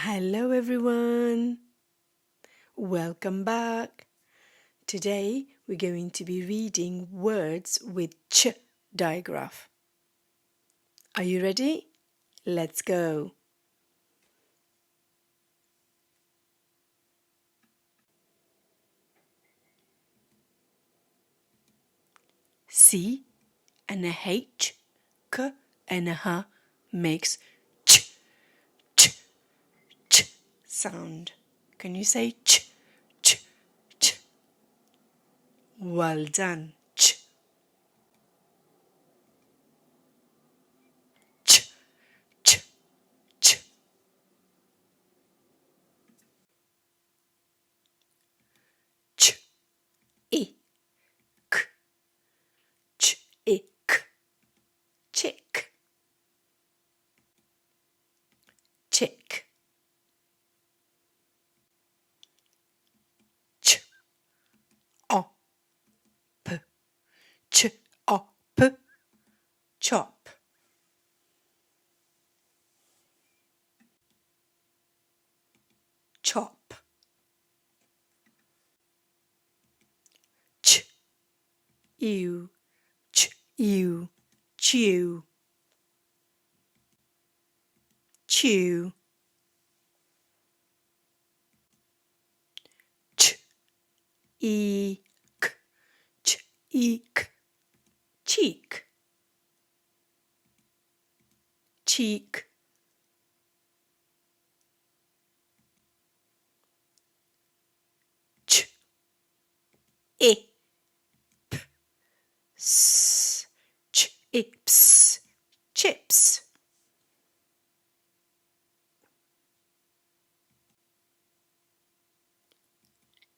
Hello everyone, welcome back. Today we're going to be reading words with ch digraph. Are you ready? Let's go. C and a H, K and a H makes ch, ch, ch sound. Can you say ch, ch, ch? Well done. Ch, ch, ch, ch. Ch, I, k, ch, I, k, chick, chick. Ch, o, p, ch, o, p, chop. Chop. Ch, ew, ch, ew, chew, chew. Ch, eek, ch, eek, cheek, cheek. Ch, I, p, s, ch, ips, chips.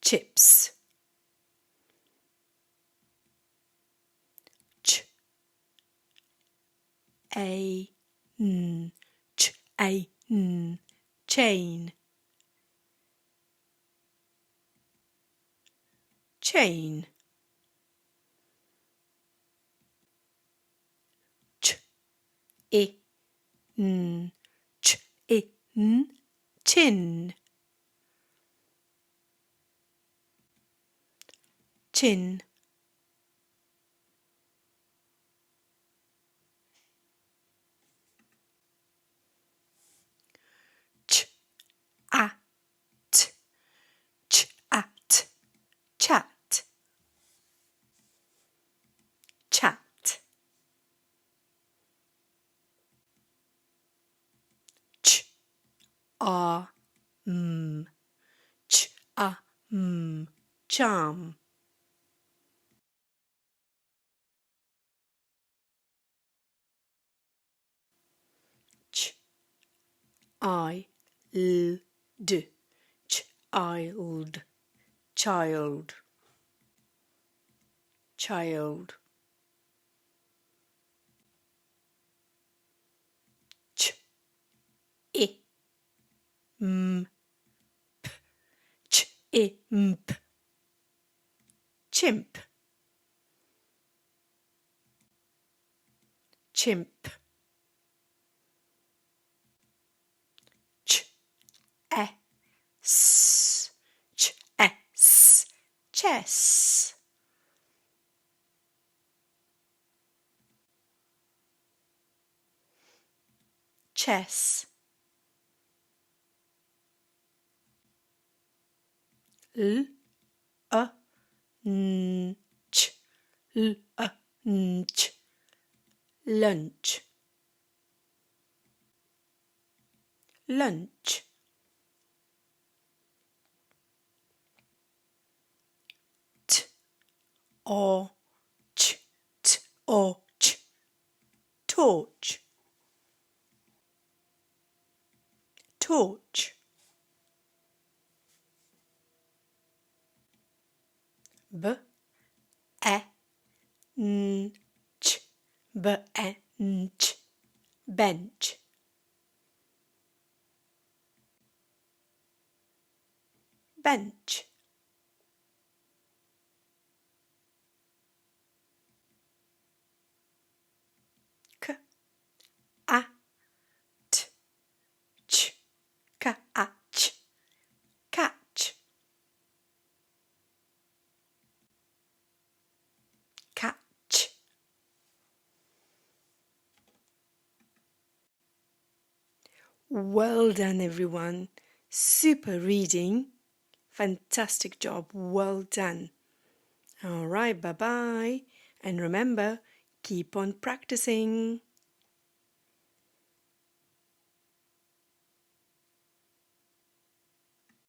Chips. Ch, a, n, ch, a, n, chain, chain. Ch, I, n, ch, I, n, chin, chin. Ch, at, ch, at, chat, chat. Ch, a, m, ch, a, m, charm. Ch, I, l, d, child, child, child. Ch, I, m, p, ch, I, m, p, chimp, chimp. Ch, s, ch, s, chess, chess. L, a, n, ch, l, a, n, ch, lunch, lunch. T, o, ch, t, o, ch, torch, torch. B, e, n, ch, b, e, n, ch, bench, bench. K, a, t, ch, k, a, Well done, everyone. Super reading. Fantastic job. Well done. All right, bye-bye. And remember, keep on practicing.